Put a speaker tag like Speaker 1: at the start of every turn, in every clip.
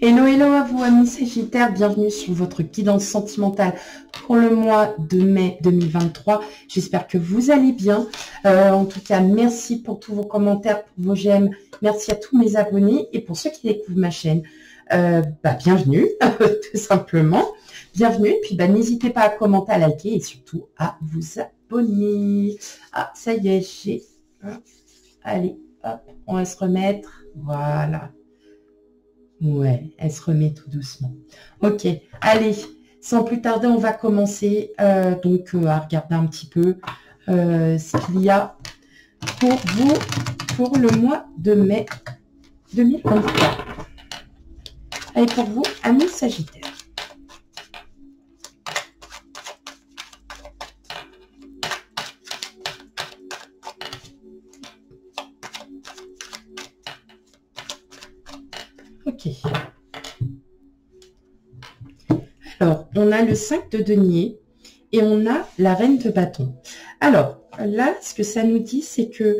Speaker 1: Hello, hello à vous amis Sagittaires, bienvenue sur votre guidance sentimentale pour le mois de mai 2023. J'espère que vous allez bien. En tout cas, merci pour tous vos commentaires, pour vos j'aime. Merci à tous mes abonnés et pour ceux qui découvrent ma chaîne, bienvenue, tout simplement. Bienvenue et puis n'hésitez pas à commenter, à liker et surtout à vous abonner. Ah, ça y est, j'ai... Allez, hop, on va se remettre. Voilà. Ouais, elle se remet tout doucement. Ok, allez, sans plus tarder, on va commencer à regarder un petit peu ce qu'il y a pour vous pour le mois de mai 2023. Allez, pour vous, amis Sagittaires. Ok. Alors, on a le 5 de denier et on a la reine de bâton. Alors, là, ce que ça nous dit, c'est que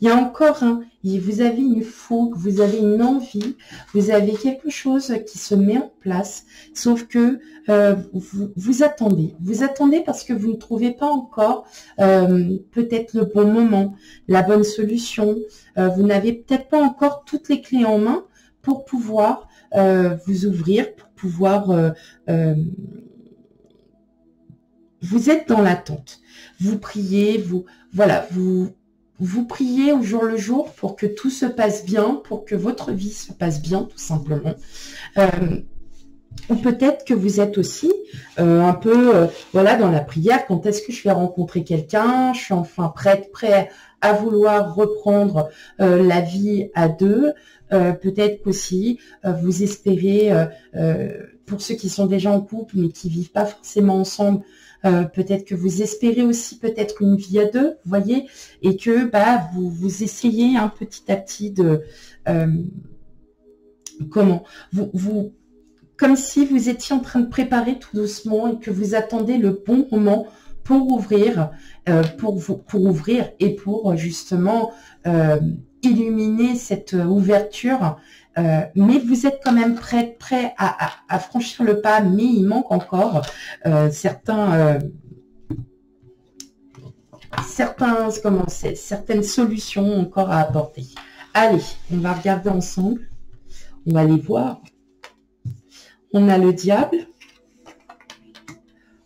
Speaker 1: il y a encore vous avez une fougue, vous avez une envie, vous avez quelque chose qui se met en place, sauf que vous attendez. Vous attendez parce que vous ne trouvez pas encore peut-être le bon moment, la bonne solution. Vous n'avez peut-être pas encore toutes les clés en main pour pouvoir vous ouvrir, pour pouvoir... vous êtes dans l'attente. Vous priez, vous priez au jour le jour pour que tout se passe bien, pour que votre vie se passe bien, tout simplement. Ou peut-être que vous êtes aussi un peu dans la prière. Quand est-ce que je vais rencontrer quelqu'un? Je suis enfin prêt à vouloir reprendre la vie à deux. Peut-être qu'aussi vous espérez, pour ceux qui sont déjà en couple mais qui vivent pas forcément ensemble, peut-être que vous espérez aussi peut-être une vie à deux, vous voyez, et que vous essayez petit à petit de comme si vous étiez en train de préparer tout doucement et que vous attendez le bon moment pour ouvrir, pour ouvrir et pour justement illuminer cette ouverture. Mais vous êtes quand même prêt à franchir le pas, mais il manque encore certaines solutions encore à apporter. Allez, on va regarder ensemble. On va les voir. On a le diable.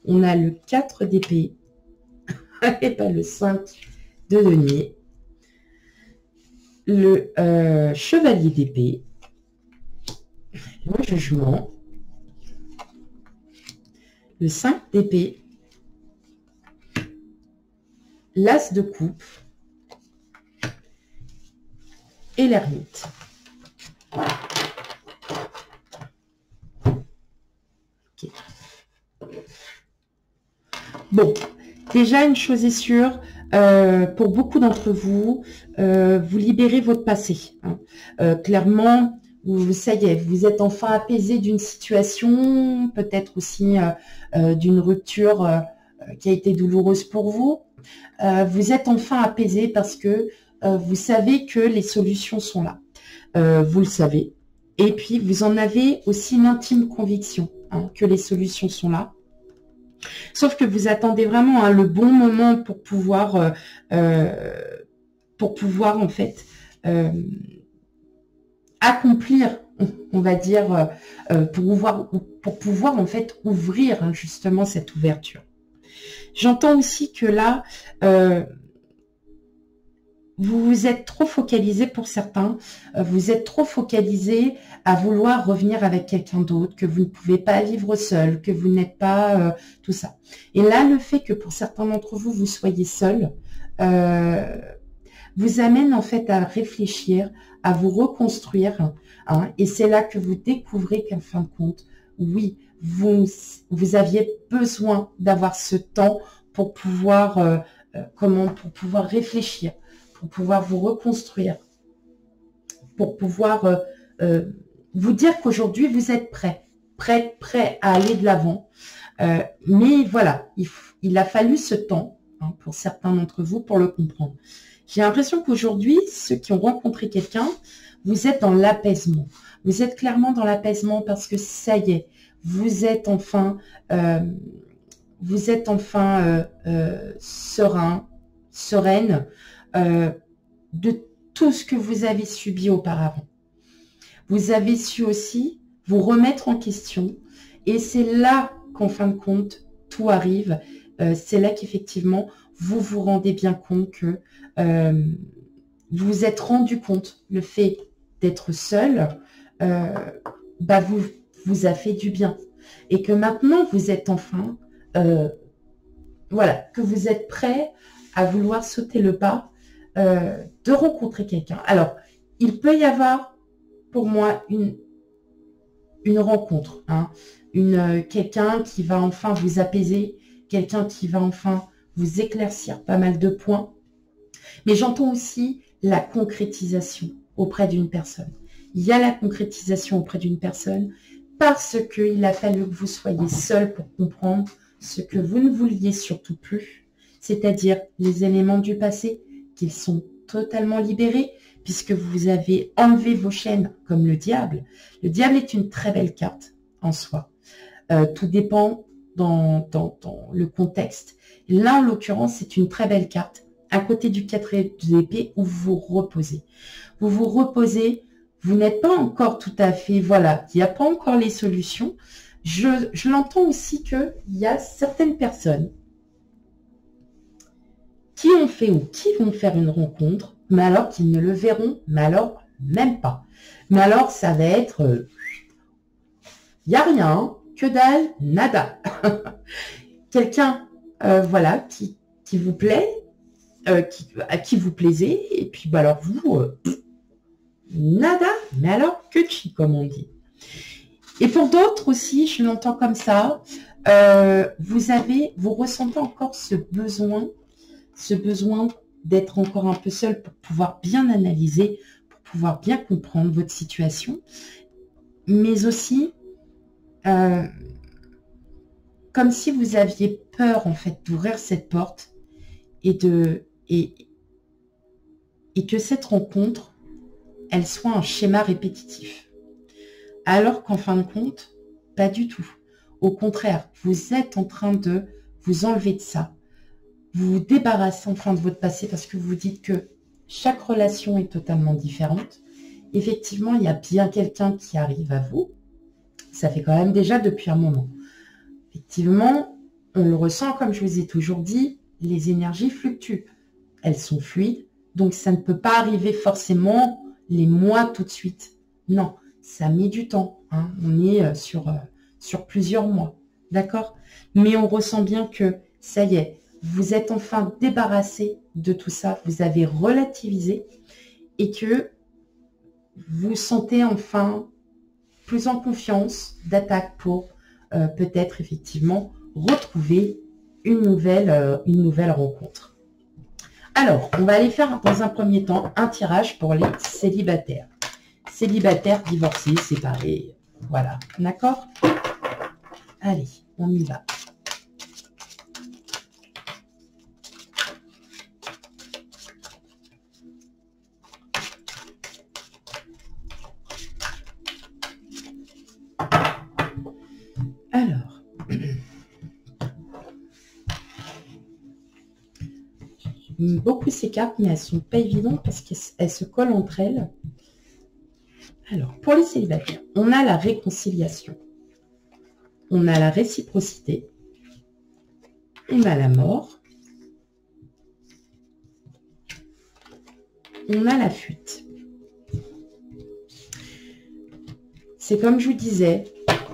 Speaker 1: On a le 4 d'épée. Et le 5 de denier. Le chevalier d'épée. Le jugement. Le 5 d'épée. L'as de coupe. Et l'ermite. Okay. Bon, déjà une chose est sûre, pour beaucoup d'entre vous, vous libérez votre passé. Clairement, ça y est, vous êtes enfin apaisé d'une situation, peut-être aussi d'une rupture qui a été douloureuse pour vous. Vous êtes enfin apaisé parce que vous savez que les solutions sont là. Vous le savez. Et puis, vous en avez aussi une intime conviction que les solutions sont là. Sauf que vous attendez vraiment le bon moment pour pouvoir en fait accomplir, on va dire, pour pouvoir en fait ouvrir justement cette ouverture. J'entends aussi que là, vous vous êtes trop focalisé pour certains, vous êtes trop focalisé à vouloir revenir avec quelqu'un d'autre, que vous ne pouvez pas vivre seul, que vous n'êtes pas tout ça. Et là, le fait que pour certains d'entre vous, vous soyez seul, vous amène en fait à réfléchir, à vous reconstruire. Et c'est là que vous découvrez qu'en fin de compte, oui, vous aviez besoin d'avoir ce temps pour pouvoir, pour pouvoir réfléchir, pour pouvoir vous reconstruire, pour pouvoir vous dire qu'aujourd'hui, vous êtes prêt à aller de l'avant. Mais voilà, il a fallu ce temps pour certains d'entre vous pour le comprendre. J'ai l'impression qu'aujourd'hui, ceux qui ont rencontré quelqu'un, vous êtes dans l'apaisement. Vous êtes clairement dans l'apaisement parce que ça y est, vous êtes enfin serein, sereine de tout ce que vous avez subi auparavant. Vous avez su aussi vous remettre en question et c'est là qu'en fin de compte, tout arrive. C'est là qu'effectivement, vous vous rendez bien compte que vous vous êtes rendu compte, le fait d'être seul, vous a fait du bien. Et que maintenant, vous êtes enfin, voilà, que vous êtes prêt à vouloir sauter le pas de rencontrer quelqu'un. Alors, il peut y avoir, pour moi, une rencontre, hein, quelqu'un qui va enfin vous apaiser, quelqu'un qui va enfin vous éclaircir pas mal de points. Mais j'entends aussi la concrétisation auprès d'une personne. Il y a la concrétisation auprès d'une personne parce qu'il a fallu que vous soyez seul pour comprendre ce que vous ne vouliez surtout plus, c'est-à-dire les éléments du passé, qu'ils sont totalement libérés, puisque vous avez enlevé vos chaînes comme le diable. Le diable est une très belle carte en soi. Tout dépend dans le contexte. Là, en l'occurrence, c'est une très belle carte, à côté du 4 d'épée, où vous vous reposez. Vous vous reposez, vous n'êtes pas encore tout à fait, voilà, il n'y a pas encore les solutions. Je l'entends aussi qu'il y a certaines personnes qui ont fait ou qui vont faire une rencontre, mais alors qu'ils ne le verront, mais alors même pas. Mais alors ça va être, il n'y a rien, que dalle, nada. Quelqu'un, voilà, qui vous plaît, à qui vous plaisez, et puis bah alors vous, nada, mais alors que chi, comme on dit. Et pour d'autres aussi, je l'entends comme ça, vous ressentez encore ce besoin d'être encore un peu seul pour pouvoir bien analyser, pour pouvoir bien comprendre votre situation, mais aussi comme si vous aviez peur en fait d'ouvrir cette porte et que cette rencontre, elle soit un schéma répétitif. Alors qu'en fin de compte, pas du tout. Au contraire, vous êtes en train de vous enlever de ça. Vous vous débarrassez enfin de votre passé parce que vous dites que chaque relation est totalement différente. Effectivement, il y a bien quelqu'un qui arrive à vous. Ça fait quand même déjà depuis un moment. Effectivement, on le ressent, comme je vous ai toujours dit, les énergies fluctuent. Elles sont fluides, donc ça ne peut pas arriver forcément les mois tout de suite. Non, ça met du temps. Hein. On est sur plusieurs mois. D'accord? Mais on ressent bien que ça y est, vous êtes enfin débarrassé de tout ça, vous avez relativisé et que vous sentez enfin plus en confiance d'attaque pour peut-être effectivement retrouver une nouvelle rencontre. Alors, on va aller faire dans un premier temps un tirage pour les célibataires. Célibataires, divorcés, séparés, voilà, d'accord? Allez, on y va. Alors, beaucoup ces cartes, mais elles ne sont pas évidentes parce qu'elles se collent entre elles. Alors, pour les célibataires, on a la réconciliation, on a la réciprocité, on a la mort, on a la fuite. C'est comme je vous disais,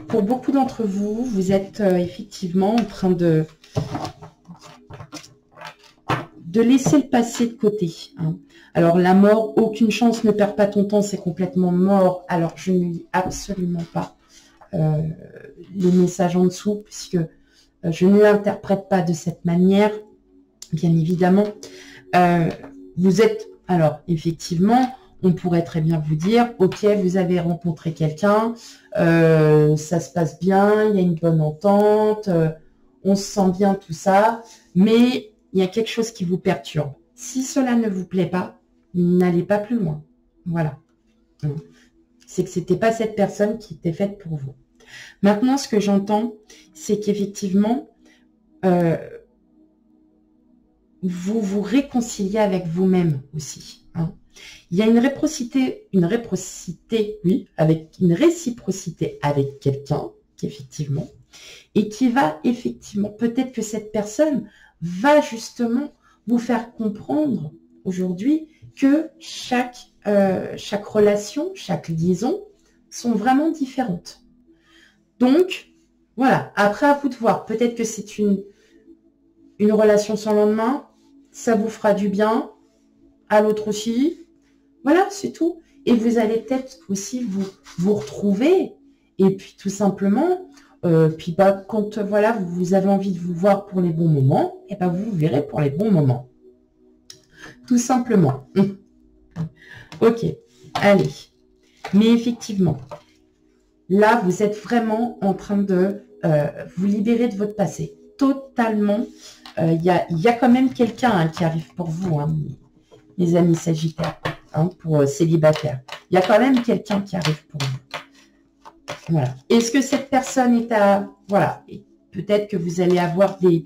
Speaker 1: pour beaucoup d'entre vous, vous êtes effectivement en train de laisser le passé de côté. Hein. Alors, la mort, aucune chance, ne perds pas ton temps, c'est complètement mort. Alors, je ne lis absolument pas les messages en dessous, puisque je ne l'interprète pas de cette manière, bien évidemment. Vous êtes, alors, effectivement, on pourrait très bien vous dire, ok, vous avez rencontré quelqu'un, ça se passe bien, il y a une bonne entente, on se sent bien, tout ça, mais il y a quelque chose qui vous perturbe. Si cela ne vous plaît pas, n'allez pas plus loin. Voilà. C'est que c'était pas cette personne qui était faite pour vous. Maintenant, ce que j'entends, c'est qu'effectivement, vous vous réconciliez avec vous-même aussi. Hein. Il y a une réciprocité, oui, avec une réciprocité avec quelqu'un, effectivement, et qui va effectivement, peut-être que cette personne va justement vous faire comprendre aujourd'hui que chaque relation, chaque liaison sont vraiment différentes. Donc, voilà, après à vous de voir, peut-être que c'est une relation sans lendemain, ça vous fera du bien, à l'autre aussi, voilà, c'est tout. Et vous allez peut-être aussi vous retrouver, et puis tout simplement, puis bah, quand voilà, vous avez envie de vous voir pour les bons moments, et ben vous verrez pour les bons moments. Tout simplement. Ok, allez. Mais effectivement, là, vous êtes vraiment en train de vous libérer de votre passé. Totalement. Il y a quand même quelqu'un hein, qui arrive pour vous, hein, mes amis sagittaires, hein, pour célibataires. Il y a quand même quelqu'un qui arrive pour vous. Voilà. Est-ce que cette personne est à... Voilà. Peut-être que vous allez avoir des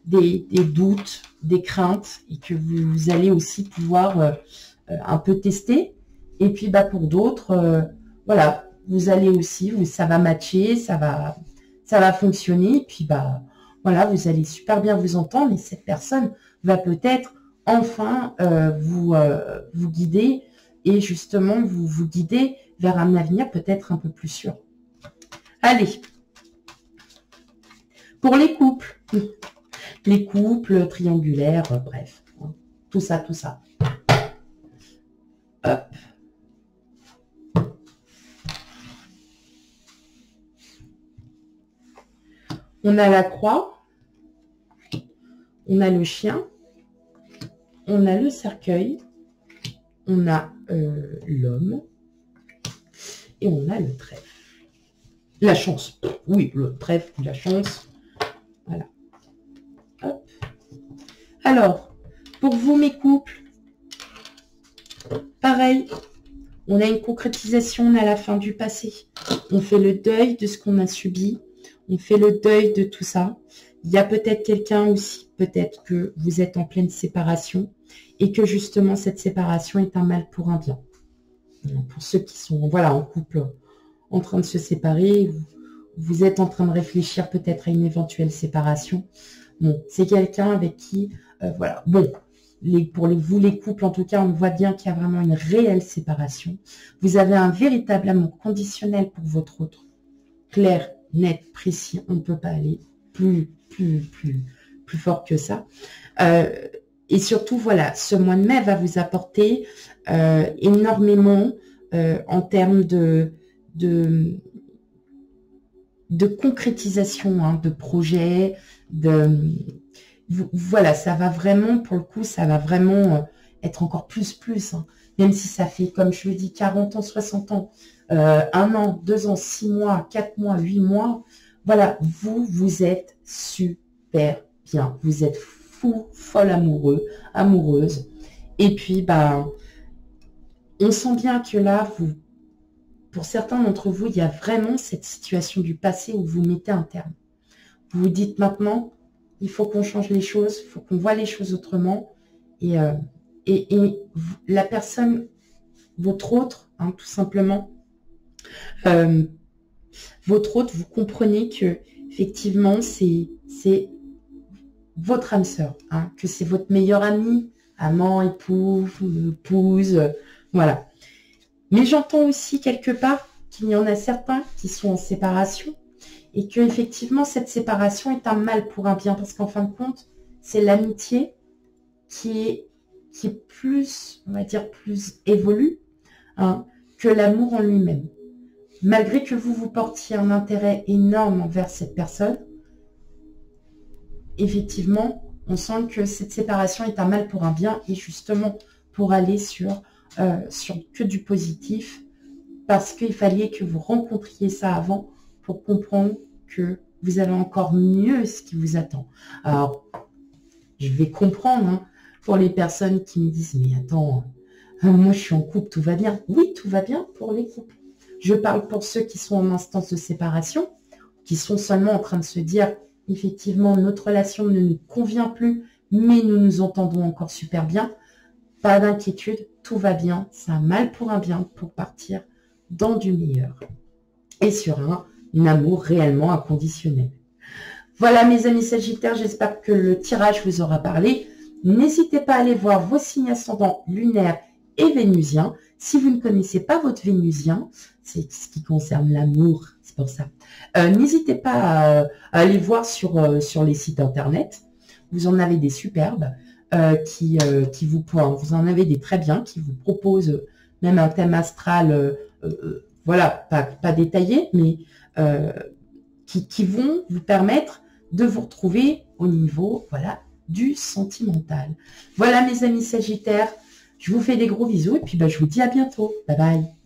Speaker 1: doutes, des craintes, et que vous allez aussi pouvoir un peu tester. Et puis, bah, pour d'autres, voilà, vous allez aussi, ça va matcher, ça va fonctionner. Et puis, bah, voilà, vous allez super bien vous entendre. Et cette personne va peut-être enfin vous guider et justement vous guider vers un avenir peut-être un peu plus sûr. Allez, pour les couples triangulaires, bref, hein, tout ça, tout ça. Hop. On a la croix, on a le chien, on a le cercueil, on a l'homme et on a le trèfle. La chance, oui, le trèfle, la chance, voilà. Hop. Alors, pour vous mes couples, pareil, on a une concrétisation, on a la fin du passé. On fait le deuil de ce qu'on a subi, on fait le deuil de tout ça. Il y a peut-être quelqu'un aussi, peut-être que vous êtes en pleine séparation et que justement cette séparation est un mal pour un bien. Pour ceux qui sont voilà, en couple en train de se séparer, vous êtes en train de réfléchir peut-être à une éventuelle séparation. Bon, c'est quelqu'un avec qui, voilà, bon, vous les couples en tout cas, on voit bien qu'il y a vraiment une réelle séparation. Vous avez un véritable amour conditionnel pour votre autre. Clair, net, précis, on ne peut pas aller plus fort que ça. Et surtout, voilà, ce mois de mai va vous apporter énormément en termes de concrétisation hein, de projets, voilà, ça va vraiment, pour le coup, ça va vraiment être encore plus, hein, même si ça fait, comme je le dis, 40 ans, 60 ans, 1 an, 2 ans, 6 mois, 4 mois, 8 mois, voilà, vous êtes super bien, vous êtes fou, folle amoureuse, et puis, bah, on sent bien que là, pour certains d'entre vous, il y a vraiment cette situation du passé où vous mettez un terme. Vous vous dites maintenant, il faut qu'on change les choses, il faut qu'on voit les choses autrement. Et la personne, votre autre, hein, tout simplement, votre autre, vous comprenez que effectivement, c'est votre âme sœur, hein, que c'est votre meilleur ami, amant, épouse, voilà. Mais j'entends aussi quelque part qu'il y en a certains qui sont en séparation et que effectivement cette séparation est un mal pour un bien parce qu'en fin de compte, c'est l'amitié qui est plus, on va dire, plus évolue hein, que l'amour en lui-même. Malgré que vous portiez un intérêt énorme envers cette personne, effectivement, on sent que cette séparation est un mal pour un bien et justement pour aller sur que du positif parce qu'il fallait que vous rencontriez ça avant pour comprendre que vous avez encore mieux ce qui vous attend. Alors, je vais comprendre, hein, Pour les personnes qui me disent, mais attends, moi je suis en couple, tout va bien. Oui, tout va bien pour les couples. Je parle pour ceux qui sont en instance de séparation, qui sont seulement en train de se dire, effectivement, notre relation ne nous convient plus, mais nous nous entendons encore super bien. Pas d'inquiétude, tout va bien. C'est un mal pour un bien pour partir dans du meilleur. Et sur un amour réellement inconditionnel. Voilà mes amis Sagittaires, j'espère que le tirage vous aura parlé. N'hésitez pas à aller voir vos signes ascendants lunaires et vénusiens. Si vous ne connaissez pas votre vénusien, c'est ce qui concerne l'amour, c'est pour ça. N'hésitez pas à aller voir sur les sites internet. Vous en avez des superbes qui vous en avez des très bien, qui vous proposent même un thème astral, voilà, pas détaillé, mais qui vont vous permettre de vous retrouver au niveau, voilà, du sentimental. Voilà mes amis Sagittaires, je vous fais des gros bisous et puis je vous dis à bientôt. Bye bye.